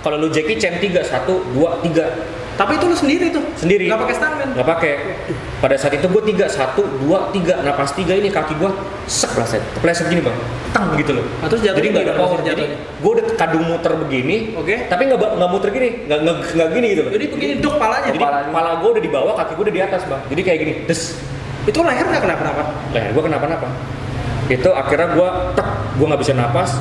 Kalau lu Jackie Chan 3, 1, 2, 3. Tapi itu lu sendiri tuh? Sendiri. Nggak pakai stuntman? Nggak pakai. Pada saat itu gue 3, 1, 2, 3. Nah pas 3 ini kaki gue kepleset gini bang, tang gitu loh. Nah, terus jatuhnya jadi nggak ada gimana power. Jadi jatuhnya? gue udah kadung muter begini, tapi nggak muter gini, nggak gini gitu loh. Jadi begini duk palanya. Jadi kepala gue udah di bawah, kaki gue udah di atas bang. Jadi kayak gini, des. Itu leher nggak kenapa-napa? Leher gue kenapa-napa. Itu akhirnya gue nggak bisa napas.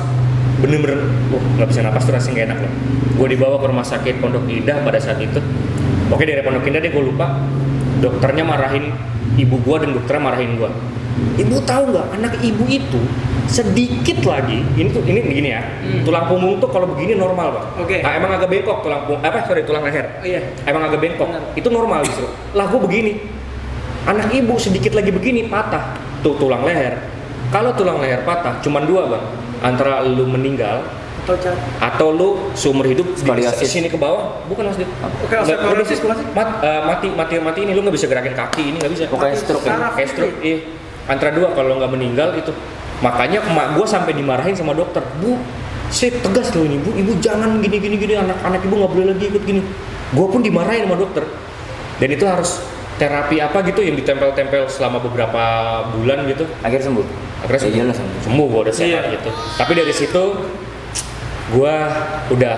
Bener-bener, nggak bisa napas tuh rasanya nggak enak loh. Gue dibawa ke rumah sakit Pondok Indah pada saat itu. Oke dari Pondok Indah deh gue lupa. Dokternya marahin ibu gue dan dokternya marahin gue. Ibu tahu nggak anak ibu itu sedikit lagi ini begini ya. Tulang punggung tuh kalau begini normal bang. Nah, emang agak bengkok tulang leher. Iya. Emang agak bengkok. Benar. Itu normal justru. Lah gue begini. Anak ibu sedikit lagi begini patah tuh tulang leher. Kalau tulang leher patah cuman 2 bang. Antara lu meninggal atau lu seumur hidup di sini ke bawah, bukan mas. Oke, osteoporosis mati ini lu nggak bisa gerakin kaki ini nggak bisa. Kayak stroke ya. Kayak stroke. Iya. Antara 2 kalau nggak meninggal itu. Makanya emak gue sampai dimarahin sama dokter. Bu, saya tegas loh ini bu, ibu jangan gini anak ibu nggak boleh lagi ikut gini. Gue pun dimarahin sama dokter. Dan itu harus terapi apa gitu yang ditempel-tempel selama beberapa bulan gitu. Akhirnya sembuh. Akhirnya sembuh gue udah sehat gitu. Tapi dari situ gue udah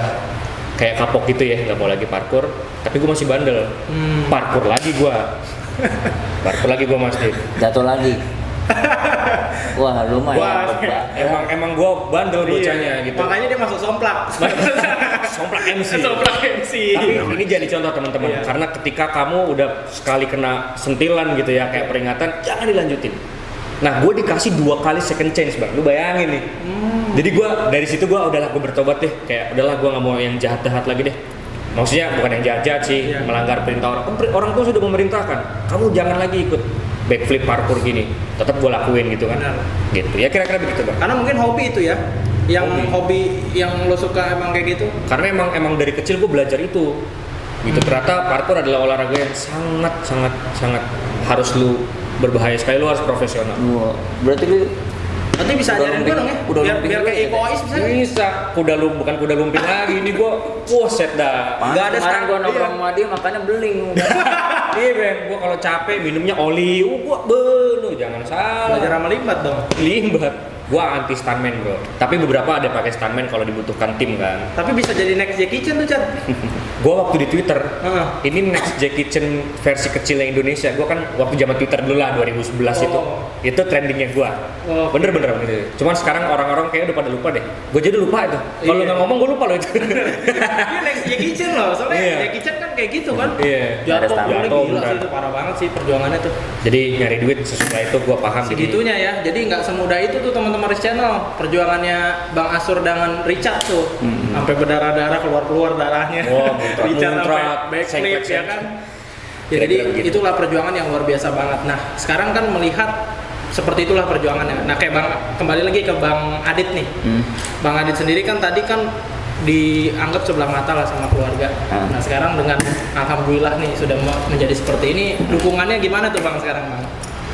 kayak kapok gitu ya, nggak mau lagi parkour. Tapi gue masih bandel. Parkour lagi gue masih. Jatuh lagi. Wah lumayan. Emang gue bandel bocahnya gitu. Makanya dia masuk somplak. Somplak MC. Tapi ini jadi contoh teman-teman. Karena ketika kamu udah sekali kena sentilan gitu ya kayak peringatan, jangan dilanjutin. Nah, gue dikasih 2 kali second chance bang, lu bayangin nih. Jadi gue dari situ gue bertobat deh, kayak udahlah gue nggak mau yang jahat-jahat lagi deh. Maksudnya bukan yang jahat-jahat sih, melanggar perintah orang. Orang tuh sudah memerintahkan, kamu jangan lagi ikut backflip parkour gini. Tetap gue lakuin gitu kan. Gitu ya kira-kira begitu bang. Karena mungkin hobi itu ya, yang hobi yang lo suka emang kayak gitu. Karena emang dari kecil gue belajar itu. Gitu ternyata parkour adalah olahraga yang sangat harus lu berbahaya sekali, lu harus profesional. Berarti lu nanti bisa ajarin gue dong ya, biar kayak Iko Ais bisa. Bukan kuda lumping lagi, ini gue set dah. Gak ada sekarang gue nongkrong sama dia makanya beling. Iya bang, gue kalau capek minumnya oli, gue jangan salah. Belajar sama limbat dong. Limbat. Gue anti stuntman bro. Tapi beberapa ada pakai stuntman kalau dibutuhkan tim kan. Tapi bisa jadi next Jackie Chan tuh Chan. Gue waktu di Twitter, ini next Jackie Chan versi kecilnya Indonesia. Gue kan waktu zaman Twitter dulu lah 2011 itu trendingnya gue. Bener. Cuman sekarang orang-orang kayak udah pada lupa deh. Gue jadi lupa itu. Kalau nggak ngomong gue lupa loh itu. Ini next Jackie Chan loh. Soalnya Jackie Chan kan kayak gitu kan. Jatuh gila sih itu parah banget sih perjuangannya tuh. Jadi nyari duit sesudah itu gue paham. Segitunya ya. Jadi nggak semudah itu tuh teman-teman Maris Channel, perjuangannya Bang Asur dengan Richard tuh, sampai berdarah-darah keluar darahnya. Richard sampai backflip ya kan. Ya, jadi itulah perjuangan yang luar biasa banget. Nah sekarang kan melihat seperti itulah perjuangannya. Nah kayak kembali lagi ke Bang Adit nih. Bang Adit sendiri kan tadi kan dianggap sebelah mata lah sama keluarga. Nah sekarang dengan alhamdulillah nih sudah menjadi seperti ini, dukungannya gimana tuh Bang sekarang Bang?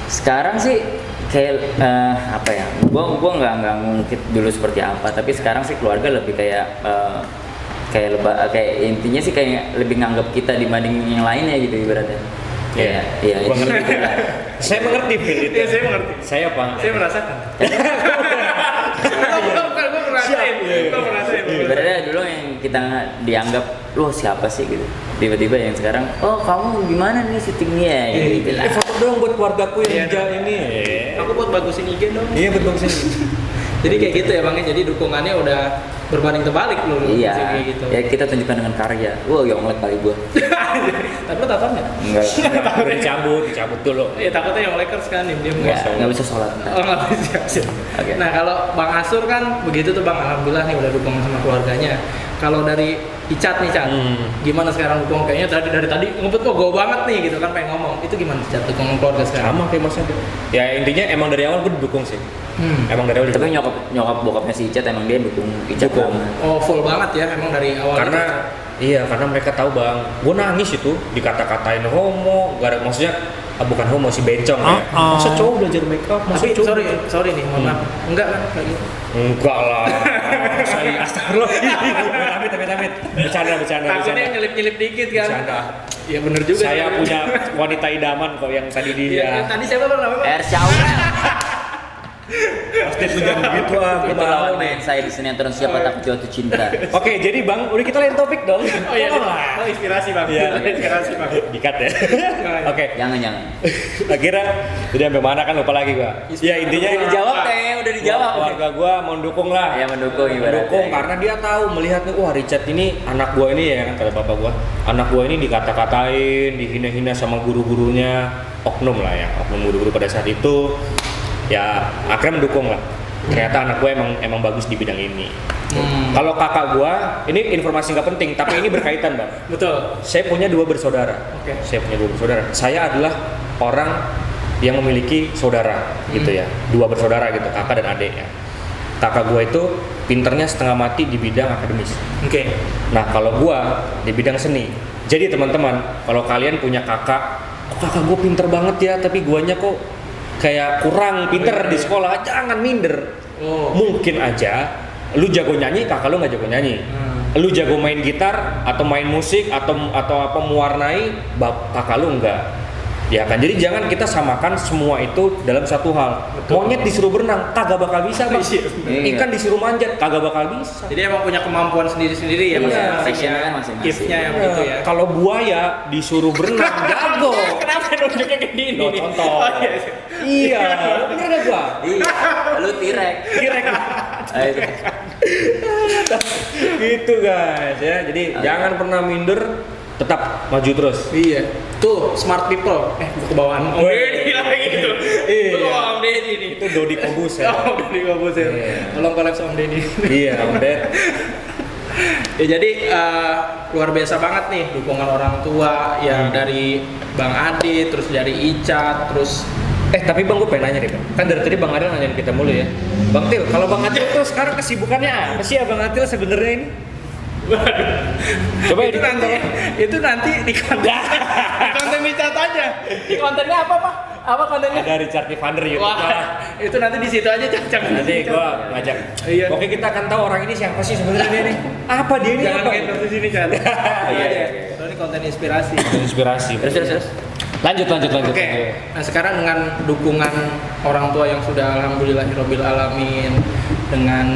Sekarang sih kayak apa ya? Gua nggak ngungkit dulu seperti apa, tapi sekarang sih keluarga lebih kayak kayak intinya sih kayak lebih nganggap kita dibanding yang lainnya gitu ibaratnya. Iya. Gua ngerti. Saya mengerti Phil itu. Iya, saya mengerti. Saya apa? Saya merasakan. Gue merasain. Ibaratnya dulu yang kita dianggap lo siapa sih gitu. Tiba-tiba yang sekarang, oh kamu gimana nih syutingnya gitu lah. Foto dong buat keluargaku yang ini. Aku buat bagusin IG dong. Iya buat bagusin. Jadi kayak gitu ya Bang, jadi dukungannya udah berbanding terbalik loh. Iya. Gitu. Ya kita tunjukkan dengan karya. Wow, Yonglek kali gua. Tapi lo tatoan nggak? Enggak. Dicabut dulu. Iya takutnya yang Lakers kan dia nggak bisa sholat. Oh nggak bisa. Okay. Nah kalau Bang Asur kan begitu tuh Bang, alhamdulillah nih udah dukung sama keluarganya. Kalau dari Icat nih Cat, gimana sekarang dukung? Kayaknya dari tadi ngebut kok go banget nih gitu kan pengen ngomong. Itu gimana Cat dukung keluarga sekarang? Sama kayak Mas Adi. Ya intinya emang dari awal gue dukung sih. Emang dari awal. Tapi nyokap bokapnya si Icat emang dia dukung Icat banget. Oh full banget ya emang dari awal. Karena iya karena mereka tahu Bang, gue nangis itu dikata-katain homo, gak ada maksudnya bukan homo si bencong ya. Masa cowok belajar make up? Masa Tapi cowok? sorry nih, mohon maaf. Enggak kan kayak gitu. Enggak lah. Saya astagfirullah. Amit. Bercanda. Takutnya nyelip-nyelip dikit kan. Bercanda. Iya bener juga. Saya punya wanita idaman kok yang tadi dia. Tadi siapa bang namanya? Ercauna. Pasti tujuan begitu Itu lawan main saya di sinetron Siapa Takut Jatuh Cinta. Oke, jadi Bang, udah kita lain topik dong. Oh iya, inspirasi bang. Iya. Inspirasi bang. Dikat ya. Oke. Jangan. Akhirnya jadi sampai mana kan lupa lagi gua. Ya intinya Udah dijawab teh, udah dijawab. Keluarga gua mendukung lah. Ya mendukung ibaratnya. Mendukung karena dia tahu melihatnya wah Richard ini anak gua ini ya kan kata bapak gua. Anak gua ini dikata-katain, dihina-hina sama guru-gurunya, oknum lah ya, oknum guru-guru pada saat itu. Ya akhirnya mendukung lah. Ternyata anak gue emang bagus di bidang ini. Kalau kakak gue, ini informasi nggak penting, tapi ini berkaitan bang. Betul. Saya punya 2 bersaudara. Oke. Saya punya 2 bersaudara. Saya adalah orang yang memiliki saudara, gitu ya. 2 bersaudara gitu, kakak dan adik ya. Kakak gue itu pinternya setengah mati di bidang akademis. Oke. Nah kalau gue di bidang seni. Jadi teman-teman, kalau kalian punya kakak, kok kakak gue pinter banget ya, tapi guanya kok kayak kurang pinter di sekolah, jangan minder. Mungkin aja lu jago nyanyi, kakak lu nggak jago nyanyi. Lu jago main gitar atau main musik atau apa mewarnai, kakak lu enggak. Ya kan, jadi jangan kita samakan semua itu dalam satu hal. Betul. Monyet disuruh berenang, kagak bakal bisa bang. Ikan disuruh manjat, kagak bakal bisa. Jadi emang punya kemampuan sendiri-sendiri ya masing-masing ya. Gift-nya yang gitu ya. Kalau buaya disuruh berenang, jago. Kenapa nunjuknya kayak gini? Lo contoh. Oh, Iya, bener gak gua? Iya, lu tirek. Ayo. Gitu guys ya. Jadi jangan pernah minder, tetap maju terus. Iya. Tuh smart people. Ke bawaan Om Deddy lagi itu. Iya. Tuh Om Deddy nih. Itu Dodi Kobus ya. Oh, Dodi Kobus ya. Iya. Tolong collab Om Deddy. Iya, Om Ded. Ya jadi luar biasa banget nih dukungan orang tua ya dari Bang Adit, terus dari Icat, terus Tapi Bang, gue pengen nanya deh Bang. Kan dari tadi Bang Adil nanyain kita mulu ya. Bang Til, kalau Bang Adil tuh sekarang kesibukannya apa sih ya Bang Adil sebenarnya ini? Coba itu nanti di konten Icat aja. Di kontennya apa Pak? Apa kontennya? Ada Richard Evander YouTube. Wah, itu nanti di situ aja cak. Nanti gua ngajak. Iya. Oke, kita akan tahu orang ini siapa sih sebenarnya nih. Apa dia ini? Jangan apa? endorse di sini kan. Iya. Ini konten inspirasi. Inspirasi. Terus. Lanjut. Oke. Nah, sekarang dengan dukungan orang tua yang sudah alhamdulillahirabbil alamin, dengan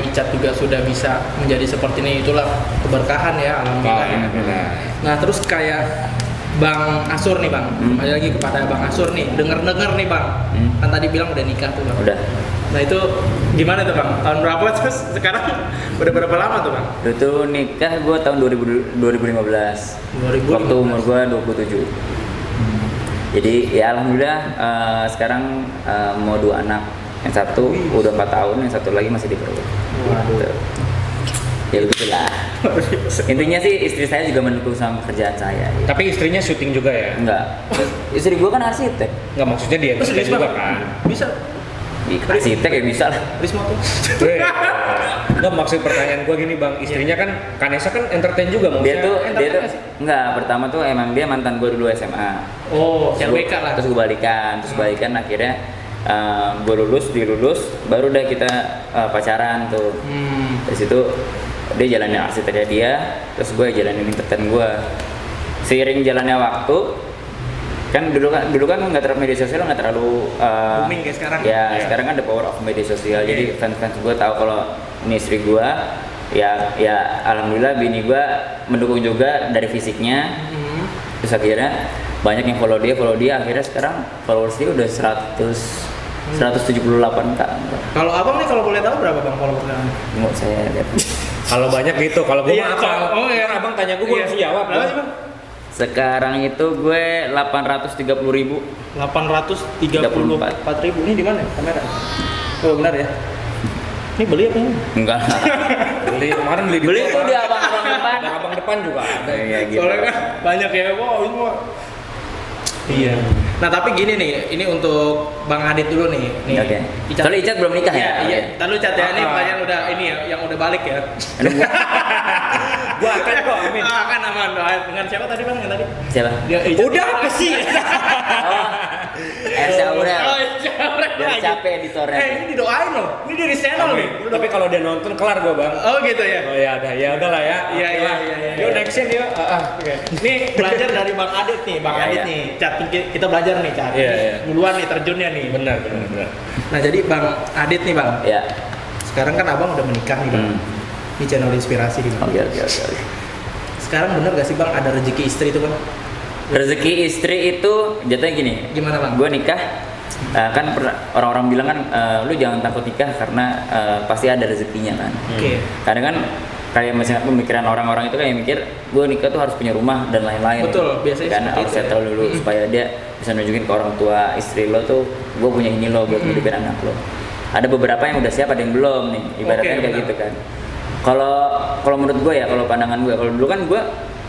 Icat juga sudah bisa menjadi seperti ini, itulah keberkahan ya alhamdulillah. Nah, terus kayak Bang Asur nih Bang, kembali lagi kepada Bang Asur nih, denger nih Bang, kan tadi bilang udah nikah tuh Bang. Udah. Nah itu gimana tuh Bang? Tahun berapa terus sekarang udah berapa lama tuh Bang? Itu nikah gue tahun 2015. 2015. Waktu umur gue 27. Jadi ya alhamdulillah sekarang mau 2 anak. Yang satu udah 4 tahun, yang satu lagi masih di perut. Waduh. Ya begitulah. Intinya sih istri saya juga mendukung sama pekerjaan saya. Ya. Tapi istrinya syuting juga ya? Enggak. Istri gue kan arsitek. Enggak, maksudnya dia juga kan? Bisa. Arsitek ya bisa lah. Risma tuh. Enggak, maksud pertanyaan gue gini Bang, istrinya kan Kanesa kan entertain juga Dia tuh entertain nggak sih? enggak, pertama tuh emang dia mantan gue dulu SMA. Oh, LBK lah. Terus gue balikan, akhirnya gue dilulus, baru udah kita pacaran tuh. Dari situ dia jalanin arsiteknya dia, terus gue jalanin entertain gue. Seiring jalannya waktu, kan dulu kan nggak terlalu media sosial nggak terlalu booming kayak sekarang. Ya, sekarang kan ada power of media sosial. Jadi fans gue tahu kalau ini istri gue, ya alhamdulillah bini gue mendukung juga dari fisiknya. Terus akhirnya banyak yang follow dia, akhirnya sekarang followers dia udah 178k. Kalau abang nih kalau boleh tahu berapa Bang followersnya? Nggak saya lihat. Kalau banyak gitu, kalau gue mah apa? Oh iya. Abang tanya gue langsung jawab. Berapa sih Bang? Sekarang itu gue 830.000. 834.000. Ini di mana kamera? Oh benar ya. Ini beli apa ini? Enggak. Kemarin beli Beli tuh di abang-abang depan. Abang depan juga ada. Iya gitu. Soalnya kan banyak ya, wow ini mah. Iya. Nah tapi gini nih, ini untuk Bang Adit dulu nih. Oke. Soalnya Icat belum nikah ya? Iya. Ntar lu Cat ya, ini pertanyaan udah ini ya, yang udah balik ya. Gua akan kok amin. Kan aman doain. Dengan siapa tadi bang yang tadi? Siapa? Udah apa sih? Oh, Ersya Aurel. Oh iya. Biar capek editornya. Ini didoain loh. Ini dari channel nih. Tapi kalau dia nonton kelar gua bang. Oh gitu ya. Oh ya udah, ya udahlah ya. Iya, Oke iya, lah. iya, iya. Yuk nextin yuk. Oke. Ini belajar dari Bang Adit nih, Bang Iya, Adit iya. nih. Cat, kita belajar nih, Cat. Iya, iya. Duluan nih terjunnya nih. Benar. Nah, jadi Bang Adit nih, Bang. Ya. Sekarang kan Abang udah menikah nih, Bang. Ini channel inspirasi di Bang. Oke. Sekarang bener gak sih, Bang, ada rezeki istri itu, Bang? Rezeki istri itu jatuhnya gini. Gimana, Bang? Gue nikah kan orang-orang bilang kan lu jangan takut nikah karena pasti ada rezekinya kan. Oke. Kadang kan kayak misalnya pemikiran orang-orang itu kayak mikir gue nikah tuh harus punya rumah dan lain-lain. Betul, biasanya kan seperti harus itu ya. settle dulu supaya dia bisa nunjukin ke orang tua istri lo tuh gue punya ini lo buat hidupin anak lo. Ada beberapa yang udah siap, ada yang belum nih. Ibaratnya Oke, kayak benar. gitu kan. Kalau menurut gue ya, kalau pandangan gue, kalau dulu kan gue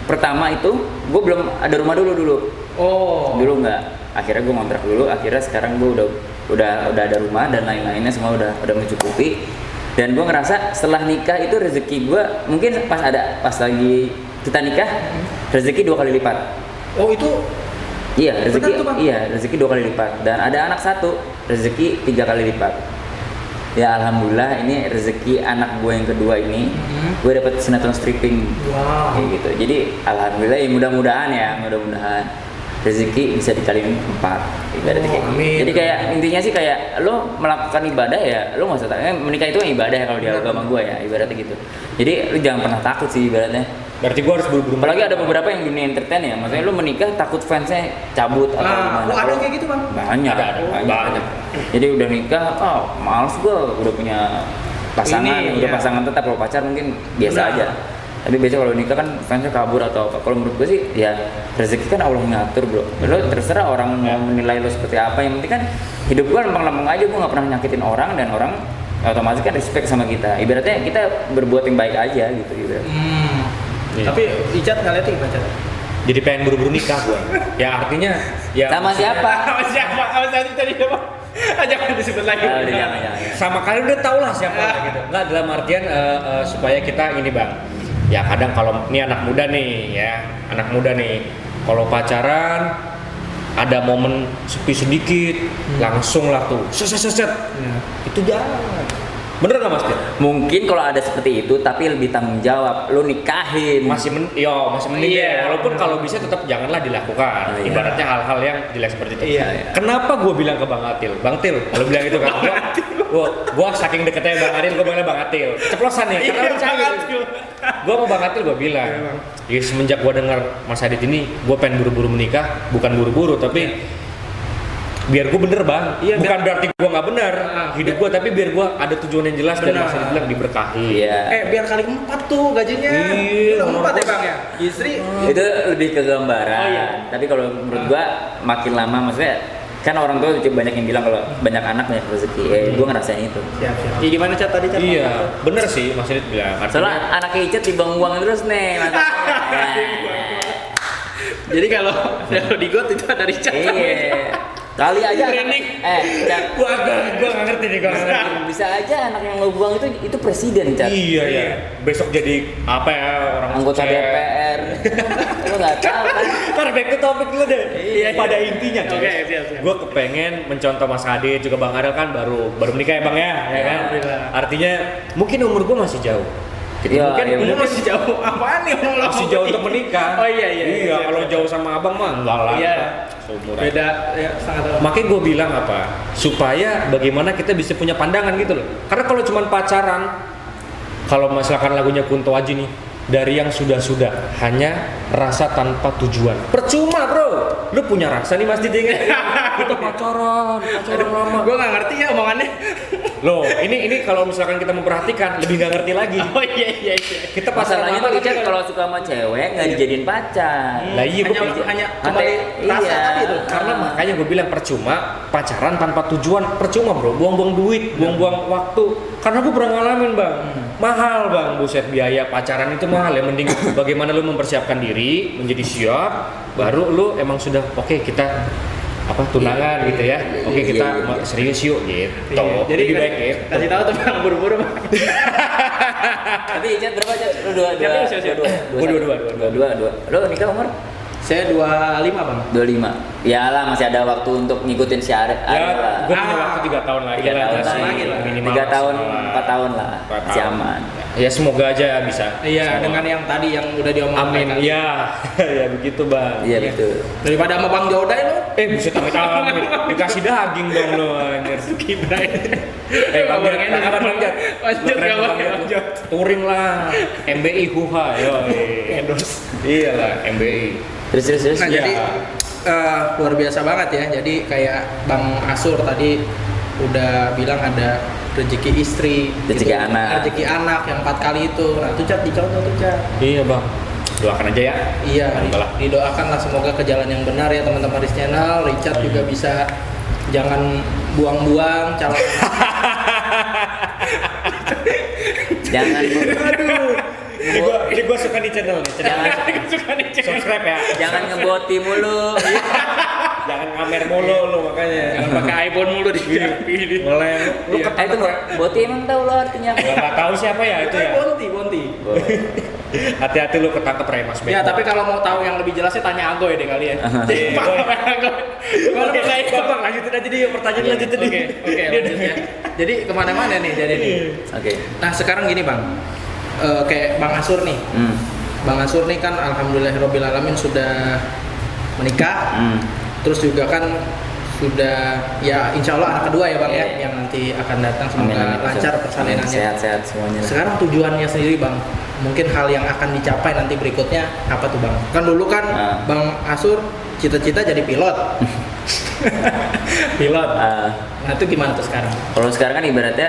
pertama itu gue belum ada rumah dulu. Oh. Dulu nggak, akhirnya gue ngontrak dulu, akhirnya sekarang gue udah ada rumah dan lain-lainnya semua udah mencukupi. Dan gue ngerasa setelah nikah itu rezeki gue mungkin pas lagi kita nikah rezeki 2 kali lipat. Oh, itu Iya, rezeki Benar tuh, Bang. rezeki 2 kali lipat dan ada anak 1, rezeki 3 kali lipat. Ya alhamdulillah ini rezeki anak gue yang kedua ini gue dapat sinetron stripping. wow. Kayak gitu. Jadi alhamdulillah ya mudah-mudahan rezeki bisa dikali 4 ibaratnya kayak gitu. Amin. Jadi kayak intinya sih kayak lo melakukan ibadah ya lo nggak usah takut. Menikah itu kan ibadah ya kalau di agama gue ya ibaratnya gitu. Jadi lo jangan pernah takut sih ibaratnya. Berarti gua harus buru-buru. Apalagi ada beberapa yang dunia entertain ya, maksudnya lo menikah takut fansnya cabut atau Nah, gimana. ada yang kayak gitu, Bang? Banyak, banyak. Jadi udah nikah, males gue udah punya pasangan, Ini, udah iya. pasangan tetap. Kalau pacar mungkin biasa Benar. aja. Tapi biasanya kalau nikah kan fansnya kabur atau apa. Kalau menurut gue sih ya rezeki kan Allah yang ngatur bro. Lo terserah orang mau menilai lo seperti apa. Yang penting kan hidup gue lempeng-lempeng aja, gue nggak pernah nyakitin orang dan orang otomatis kan respect sama kita. Ibaratnya kita berbuat yang baik aja gitu. Iya. Tapi Icat ngeliat gimana, Cat? Jadi pengen buru-buru nikah gua. Ya artinya ya Sama siapa? Sama siapa? Sama siapa tadi, Bang? Jangan disebut lagi. Udah jangan. sama kalian udah tau lah siapa gitu. Enggak dalam artian supaya kita ini bang. Ya kadang kalau ini anak muda nih ya, anak muda nih. Kalau pacaran ada momen sepi sedikit, langsung lah tuh, set. Itu jangan. Bener nggak mas? Mungkin kalau ada seperti itu, tapi lebih tanggung jawab. Lo nikahin. Masih mending Iya, ya. Walaupun kalau bisa tetap janganlah dilakukan. Iya. Ibaratnya hal-hal yang jelek seperti itu. Iya. Kenapa gue bilang ke Bang Atil? Bang Til, kalau bilang itu kan? Gue saking deketnya Bang Atil, gue bilang Bang Atil. Ceplosan nih, karena lu canggung. Gue sama Bang Atil gue bilang, ya semenjak gue dengar Mas Adit ini, gue pengen buru-buru menikah, bukan buru-buru tapi biar gue bener bang, Iya, bukan berarti gue nggak bener hidup gue, tapi biar gue ada tujuan yang jelas dan Benar. Mas Adit bilang diberkahi. Iya. Biar kali 4 tuh gajinya. Iya, Udah 4 ya, Bang ya? Istri. Itu lebih ke gambaran. Oh, iya. Tapi kalau menurut gua makin lama maksudnya kan orang tua juga banyak yang bilang kalau banyak anak banyak rezeki. Gua ngerasain itu. Siap. Ya gimana, Cat, tadi, Cat? Iya, bener sih Mas Adit bilang. Soalnya anaknya Icet dibuang-buang terus nih. Jadi kalau di got itu ada Richard. Iya. Kali aja Branding. Cat, Gua nggak ngerti nih gua nggak ngerti. bisa aja anak yang lo buang itu presiden, Cat. Iya ya. Besok jadi apa ya orang Anggota sukses. DPR. Lo nggak tahu kan? Ntar back to topic dulu deh. Iya. Pada intinya Oke, siap. Gue kepengen mencontoh Mas Adit juga Bang Adel kan baru menikah ya Bang ya kan. Alhamdulillah. Artinya mungkin umur gue masih jauh. Gitu. Iya, mungkin iya, Ini masih jauh. Apaan nih omong lo? masih jauh untuk menikah. Oh iya. Iya, kalau jauh sama abang mah enggak lah. Iya. Seumuran. Beda ya sangat. Makanya gue bilang apa? Supaya bagaimana kita bisa punya pandangan gitu loh. Karena kalau cuma pacaran, kalau misalkan lagunya Kunto Aji nih, dari yang sudah-sudah hanya rasa tanpa tujuan. Percuma bro, lu punya rasa nih Mas Didi. Kita pacaran lama. Gue nggak ngerti ya omongannya. Loh, ini kalau misalkan kita memperhatikan lebih nggak ngerti lagi. Oh iya. Kita pacaran Masalahnya lama tuh Icet tapi kalau suka sama cewek nggak dijadiin pacar. Lah iya, gua hanya kembali rasa iya. tadi tuh. karena makanya gue bilang percuma pacaran tanpa tujuan, percuma bro, buang-buang duit, buang-buang waktu. Karena gue pernah ngalamin bang, mahal bang, buset biaya pacaran itu mahal ya. Mending bagaimana lu mempersiapkan diri menjadi siap, baru lu emang sudah oke, kita apa tunangan gitu ya, oke kita serius yuk gitu. Iya, jadi lebih baik ya. kasih tahu tuh bang, buru-buru bang. Tapi Icat berapa Icat? Lu dua. Lu nikah umur? Saya 25 bang. 25. Ya lah masih ada waktu untuk ngikutin si Arif lah. Gue punya waktu 3 tahun lagi 3 tahun lagi lah. 3 tahun, 4 tahun lah. Masih aman. Ya semoga aja bisa. Iya, dengan yang tadi yang udah diomongin. Amin. Iya, ya begitu bang. Iya betul. Daripada sama Bang Jodai lo. Buset amit-amit. Dikasih daging dong lo anjir. Kibrai. Bang Jod. Lanjut ya bang. Touring lah. MBI Huha. Yo. Endorse. Iya lah MBI. Terus. Nah jadi luar biasa banget ya. Jadi kayak Bang Asur tadi udah bilang ada rezeki istri, rezeki anak yang 4 kali itu. Nah tuh Cat dicontoh tuh Cat. Iya bang. Doakan aja ya. Iya. Didoakan lah semoga ke jalan yang benar ya teman-teman Riz Channel. Richard juga bisa jangan buang-buang calon. Jangan. Aduh. Ini gua suka di channel nih. Subscribe ya. Jangan ngeboti mulu. Jangan ngamer mulu lu makanya. Jangan pakai iPhone mulu di ini. Boleh. Lu Itu boti emang tahu lo artinya apa? Enggak tahu siapa ya itu ya. Bonti. Hati-hati lu ketangkep Remas Bang. Ya, tapi kalau mau tahu yang lebih jelasnya tanya Agoy deh kali ya. Oke, Bang, lanjutin aja deh pertanyaan lanjutin deh. Oke, lanjut ya. Jadi kemana-mana nih jadi nih. Oke. Nah, sekarang gini, Bang. Kayak Bang Asur nih. Bang Asur nih kan alhamdulillahirabbil alamin sudah menikah. Terus juga kan sudah ya insya Allah anak kedua ya Bang ya yang nanti akan datang, semoga lancar persalinannya. Sehat-sehat semuanya. Sekarang tujuannya sendiri Bang, mungkin hal yang akan dicapai nanti berikutnya apa tuh Bang? Kan dulu kan Bang Asur cita-cita jadi pilot. Pilot. Nah itu gimana tuh sekarang? Kalau sekarang kan ibaratnya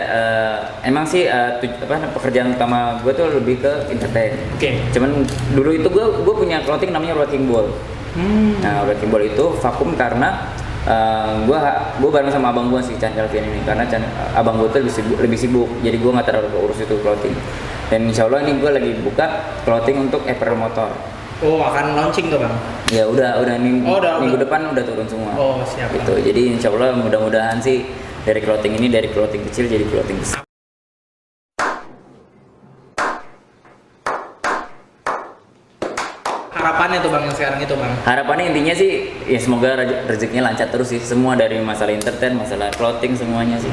emang sih pekerjaan utama gue tuh lebih ke entertain. Oke. Cuman dulu itu gue punya clothing namanya Wrecking Ball. Nah Wrecking Ball itu vakum karena gue bareng sama abang gue si Chan Calvin ini, karena abang gue tuh lebih sibuk, jadi gue nggak terlalu urus itu clothing. Dan insya Allah ini gue lagi buka clothing untuk apparel motor. Oh akan launching tuh Bang? Ya udah minggu depan udah turun semua. Oh siap. Gitu. Jadi insya Allah mudah-mudahan sih dari clothing ini dari clothing kecil jadi clothing besar. Harapannya tuh Bang yang sekarang itu Bang? Harapannya intinya sih ya semoga rezekinya lancar terus sih, semua dari masalah entertain, masalah clothing semuanya sih.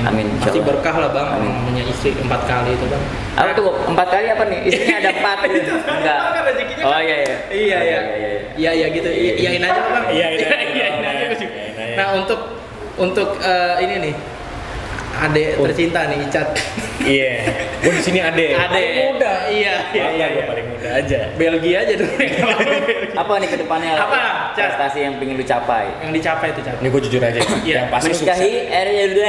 Amin. Pasti berkah lah Bang. Amin. Punya istri 4 kali itu Bang. Apa tuh 4 kali apa nih? Istrinya ada 4 gitu. Enggak. Oh iya. Iya gitu. Iyain aja Bang. Iyain aja. Nah untuk ini nih adek tercinta nih Icat. Iya. Gue di sini adek. Adek muda. Iya. Gue paling muda aja. Belgia aja dulu. Apa nih kedepannya? Apa? Prestasi yang pengen lu capai? Yang dicapai itu Cat. Ini gue jujur aja. Yang pasti sukses. Menikahi RY2.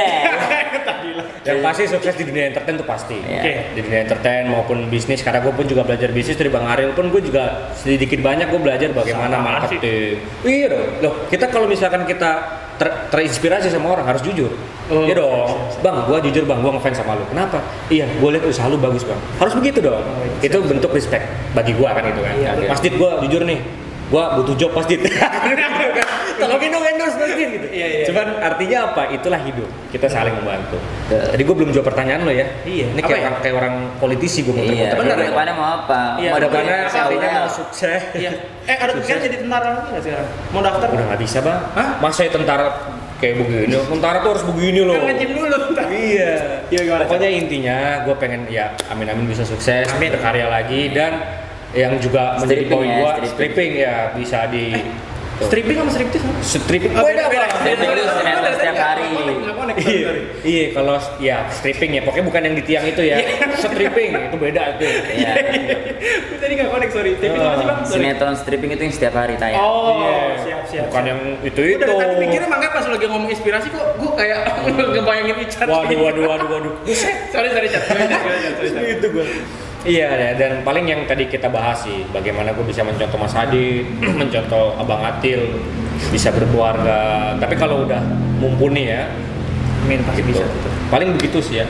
Yang pasti sukses di dunia entertain tuh pasti. Oke. Di dunia entertain maupun bisnis. Karena gue pun juga belajar bisnis dari Bang Ariel pun gue juga sedikit banyak gue belajar bagaimana marketing. Iya dong. Loh, kita kalau misalkan kita terinspirasi sama orang harus jujur. Iya dong. Bang, gue jujur Bang, gue ngefans sama lu. Kenapa? Iya, gue lihat usaha lu bagus Bang. Harus begitu dong. Itu bentuk respect bagi gue kan itu kan. Mas Dit, gue jujur nih. Gue butuh job Mas Dit. Tolongin dong endorse Mas Dit gitu. Iya. Cuman artinya apa? Itulah hidup. Kita saling membantu. Tadi gue belum jawab pertanyaan lo ya. Iya. Ini kayak orang politisi gue muter-muter. Bener. Kedepannya mau apa? Iya. Mau depannya artinya mau sukses. Iya. Ada pikiran jadi tentara lagi nggak sekarang? Mau daftar? Udah nggak bisa Bang. Hah? Masa tentara kayak begini? Tentara tuh harus begini loh. Kan nge-gym dulu. Iya. Gimana? Pokoknya intinya gue pengen ya amin bisa sukses, berkarya lagi dan yang juga menjadi poin gua stripping ya bisa di stripping sama striptease stripping beda sinetron setiap hari. Iya kalau ya stripping ya pokoknya bukan yang di tiang itu ya. Stripping itu beda tuh. Iya. Tadi nggak connect sorry. Stripping apa sih Bang? Sinetron stripping itu yang setiap hari tayang. Oh siap. Bukan yang itu. Udah tadi mikirnya makanya pas lagi ngomong inspirasi kok gua kayak ngebayangin Icat. Waduh. Sorry Cat. Itu gua. Iya, dan paling yang tadi kita bahas sih, bagaimana gue bisa mencontoh Mas Hadi, mencontoh Abang Atil, bisa berkeluarga. Tapi kalau udah mumpuni ya, pasti bisa. Paling begitu sih ya,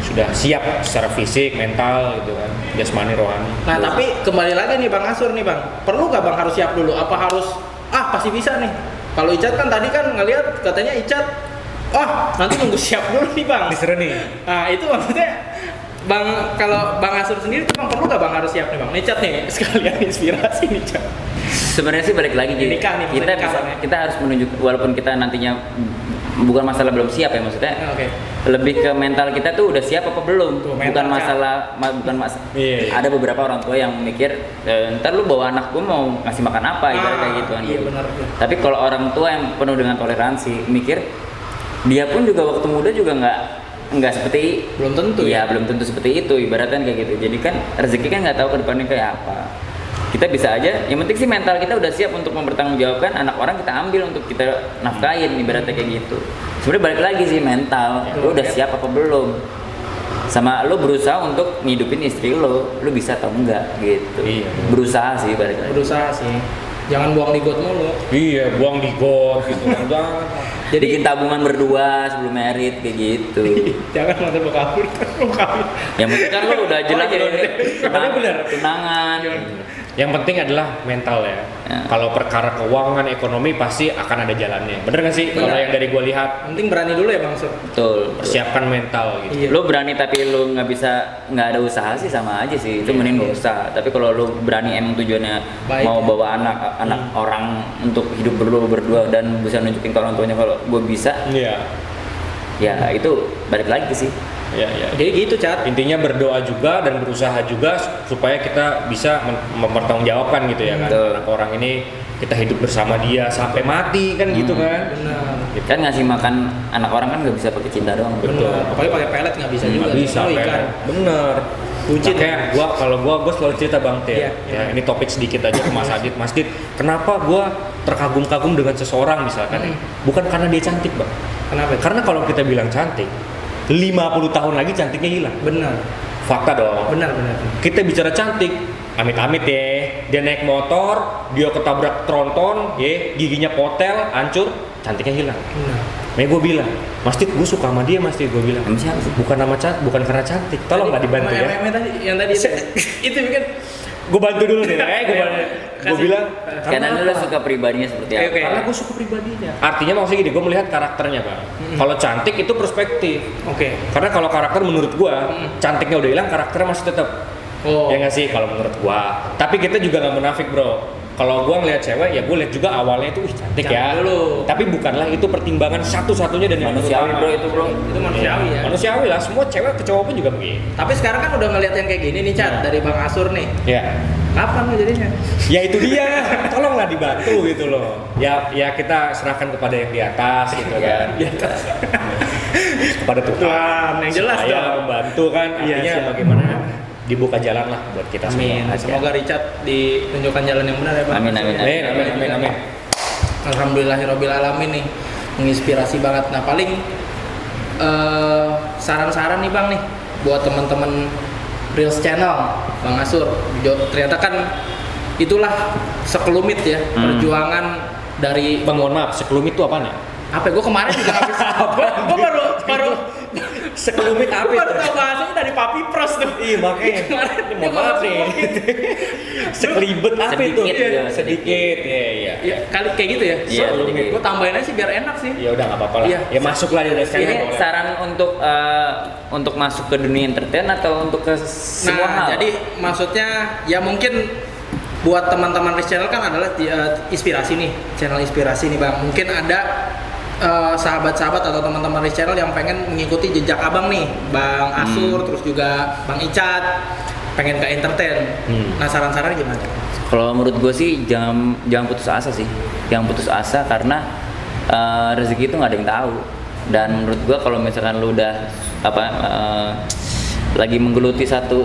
sudah siap secara fisik, mental gitu kan, jasmani, rohani. Nah tapi kembali lagi nih Bang Asur nih Bang, perlu nggak Bang harus siap dulu? Apa harus pasti bisa nih? Kalau Icat kan tadi kan ngelihat katanya Icat, nanti nunggu siap dulu nih Bang. Disuruh nih. Nah itu maksudnya kalau Bang Asur sendiri tuh Bang perlu nggak Bang harus siap nih Bang? Cat nih sekalian inspirasi nih Cat. Sebenarnya sih balik lagi jadi Nikah nih, kita nikah bisa, nih. kita harus menunjuk walaupun kita nantinya bukan masalah belum siap ya maksudnya. Oke. Lebih ke mental kita tuh udah siap apa belum. Tuh, Bukan mental, masalah bukan masalah. Iya. Ada beberapa orang tua yang mikir ntar lu bawa anak gua mau ngasih makan apa ibarat kayak gitu kan. Iya benar. Tapi kalau orang tua yang penuh dengan toleransi mikir dia pun juga waktu muda juga nggak seperti Belum tentu iya belum tentu seperti itu ibaratnya kayak gitu. Jadi kan rezeki kan nggak tahu ke depannya kayak apa. Kita bisa aja, yang penting sih mental kita udah siap untuk mempertanggungjawabkan anak orang kita ambil untuk kita nafkahin ibaratnya kayak gitu. Sebenarnya balik lagi sih mental, lu udah siap apa belum? Sama lu berusaha untuk ngidupin istri lu bisa atau enggak gitu. Iya. Berusaha sih balik lagi. Berusaha sih. Jangan buang di got mulu. Iya, buang di got gitu kan. Jangan. Jadi bikin tabungan berdua sebelum merit kayak gitu. Jangan nanti mau kabur. Yang penting kan lu udah jelas iya, iya. Bener. tunangan. Yang penting adalah mental ya. Kalau perkara keuangan, ekonomi pasti akan ada jalannya. Bener nggak sih? Bener. Kalau yang dari gue lihat, Penting berani dulu ya Bang Sur. Betul. persiapkan mental gitu. Iya. Lu berani tapi lu nggak ada usaha sih sama aja sih. Itu mending nggak usah. Tapi kalau lu berani emang tujuannya Baik, mau ya. bawa anak orang untuk hidup berdua dan bisa nunjukin ke orang tuanya kalau gue bisa, Iya. ya itu balik lagi sih. Iya, iya. Jadi gitu Cat. Intinya berdoa juga dan berusaha juga supaya kita bisa mempertanggungjawabkan gitu ya kan. Betul. Anak orang ini kita hidup bersama dia sampai mati kan gitu kan. Benar. Kan ngasih makan anak orang kan nggak bisa pakai cinta doang. Betul. Benar. Apalagi pakai pelet nggak bisa juga. Nggak bisa Oh, kan. ikan. Bener. Bucin. Kayak kalau gua selalu cerita Bang Teh. Iya, Ya, ini topik sedikit aja ke Mas Adit. Mas Adit, kenapa gua terkagum-kagum dengan seseorang misalkan? Bukan karena dia cantik, Bang. Kenapa? Karena kalau kita bilang cantik, 50 tahun lagi cantiknya hilang. Benar. Fakta dong. Benar. Kita bicara cantik, amit-amit ya, dia naik motor, dia ketabrak tronton, ya, giginya potel, hancur, cantiknya hilang. Benar. Makanya gue bilang, Mas Dit, gue suka sama dia, Mas Dit, gue bilang. Sama siapa sih? Bukan karena cantik, tolong nggak dibantu ya. Tadi yang tadi itu kan Gue bantu dulu nih, gue bilang, Karena lu suka pribadinya seperti apa? Oke. karena gue suka pribadinya. Artinya maksudnya gini, gue melihat karakternya Bang. Kalau cantik itu perspektif. Oke. Karena kalau karakter menurut gue, cantiknya udah hilang, karakternya masih tetap. Oh. Ya nggak sih kalau menurut gua. Tapi kita juga nggak munafik bro. Kalau gua ngeliat cewek ya gua lihat juga awalnya itu cantik ya. dulu. Tapi bukanlah itu pertimbangan satu-satunya dan yang Manusiawi utama. bro itu bro. Itu manusiawi ya. Manusiawi lah. Semua cewek ke cowok pun juga begitu. Tapi sekarang kan udah ngeliat yang kayak gini nih Cat dari Bang Asur nih. Ya. Kapan nih jadinya? Ya itu dia. Tolonglah dibantu gitu loh. Ya kita serahkan kepada yang di atas gitu kan. Di atas. Kepada Tuhan yang jelas supaya dong. membantu kan. Iya, Artinya siap. bagaimana dibuka jalan lah buat kita Amin. semua. Semoga Richard ditunjukkan jalan yang benar ya Bang. Amin. Amin. Alhamdulillahirabbil alamin nih. Menginspirasi banget. Nah, paling saran-saran nih Bang nih buat teman-teman Reels Channel, Bang Asur. Ternyata kan itulah sekelumit ya perjuangan dari Bang, mohon maaf, sekelumit itu apaan ya? apa? Gue kemarin juga habis. Gue baru Sekelumit apa Gue baru itu? tahu bahasanya dari Papi Pros tuh. Iya makanya. Kemarin Mohon maaf nih. Sekelibet apa itu? Sedikit, ya, Sedikit. Iya. Ya, kali kayak gitu ya. Iya, sedikit. Gue tambahin aja sih biar enak sih. Ya udah nggak apa-apa lah. Iya. Ya masuklah di Ini channel. saran untuk masuk ke dunia entertain atau untuk ke semua hal? Jadi maksudnya ya mungkin buat teman-teman Riz Channel kan adalah inspirasi nih, channel inspirasi nih Bang. Mungkin ada sahabat-sahabat atau teman-teman Riz Channel yang pengen mengikuti jejak abang nih, Bang Asur, terus juga Bang Icat, pengen ke entertain. Nah saran-saran gimana? Kalau menurut gue sih jangan putus asa sih, jangan putus asa karena rezeki itu nggak ada yang tahu. Dan menurut gue kalau misalkan lu udah lagi menggeluti satu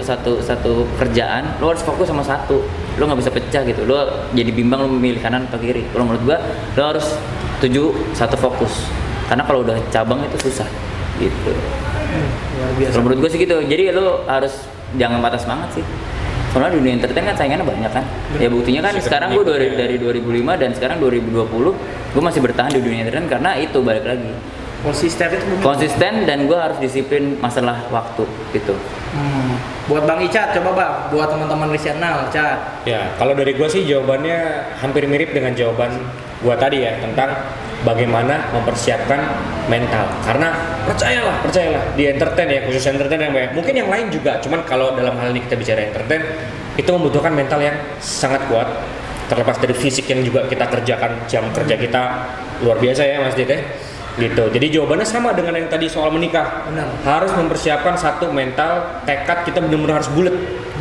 kerjaan, lu harus fokus sama satu. Lu nggak bisa pecah gitu. Lu jadi bimbang lu memilih kanan atau kiri. Kalau menurut gue, lu harus tuju satu fokus. Karena kalau udah cabang itu susah gitu. Luar biasa. Kalau menurut gue sih gitu. Jadi lu harus jangan patah semangat sih. Soalnya dunia entertain kan saingannya banyak kan. Ya buktinya kan sekarang gue dari 2005 dan sekarang 2020 gue masih bertahan di dunia entertain karena itu balik lagi. Konsisten itu Konsisten dan gue harus disiplin masalah waktu gitu. Buat Bang Icat, coba Bang, buat teman-teman Risyannal, Cat. Ya, kalau dari gua sih jawabannya hampir mirip dengan jawaban gua tadi ya, tentang bagaimana mempersiapkan mental. Karena percayalah di entertain ya, khusus entertain yang banyak. Mungkin yang lain juga, cuman kalau dalam hal ini kita bicara entertain, itu membutuhkan mental yang sangat kuat. Terlepas dari fisik yang juga kita kerjakan, jam kerja kita luar biasa ya Mas Dit ya. Gitu. Jadi jawabannya sama dengan yang tadi soal menikah. Benar. Harus mempersiapkan satu mental, tekad kita benar-benar harus bulat.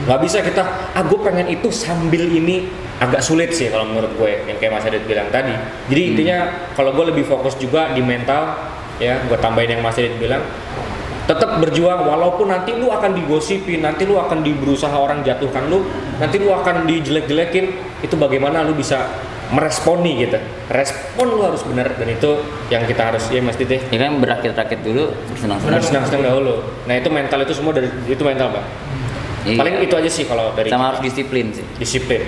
Nggak bisa kita, gue pengen itu sambil ini, agak sulit sih kalau menurut gue, yang kayak Mas Adit bilang tadi. Jadi intinya kalau gue lebih fokus juga di mental, ya gue tambahin yang Mas Adit bilang, tetap berjuang walaupun nanti lu akan digosipin, nanti lu akan berusaha orang jatuhkan lu, nanti lu akan dijelek-jelekin, itu bagaimana lu bisa meresponi gitu. Respon lu harus benar, dan itu yang kita harus, ya Mas Dit ya. Ya kan berakit-rakit dulu, Bersenang-senang dahulu. Nah itu mental, itu semua dari itu mental Pak. Iya. Paling itu aja sih kalau dari sama kita. harus disiplin sih. Disiplin.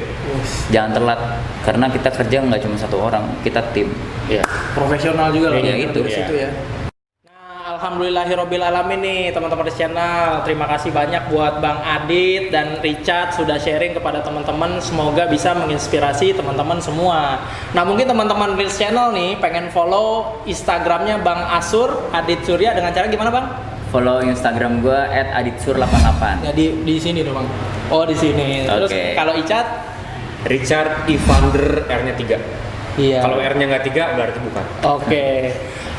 Jangan telat, karena kita kerja nggak cuma satu orang, kita tim. Iya. Profesional juga lah Iya, dari itu, situ ya. Nah, alhamdulillahirabbil alamin nih teman-teman di channel. Terima kasih banyak buat Bang Adit dan Richard sudah sharing kepada teman-teman. Semoga bisa menginspirasi teman-teman semua. Nah, mungkin teman-teman Reels Channel nih pengen follow Instagramnya Bang Asur Adit Surya dengan cara gimana Bang? Follow Instagram gue @aditsur88. Ya di sini dong Bang. Oh di sini. Terus Oke. kalau Icat? Richard Evander R-nya 3. Iya. Kalau R-nya nggak 3 berarti bukan.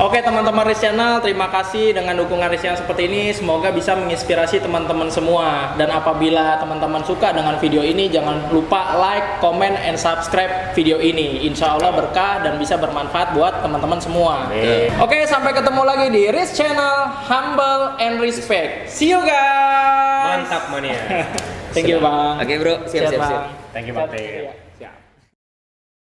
Oke teman-teman Riz Channel, terima kasih dengan dukungan Riz yang seperti ini. Semoga bisa menginspirasi teman-teman semua. Dan apabila teman-teman suka dengan video ini, jangan lupa like, comment, and subscribe video ini. Insya Allah berkah dan bisa bermanfaat buat teman-teman semua. Oke, sampai ketemu lagi di Riz Channel, humble and respect. See you guys. Mantap mania. Thank you Bang. Oke bro, siap. Bang. Thank you Bang. Siap.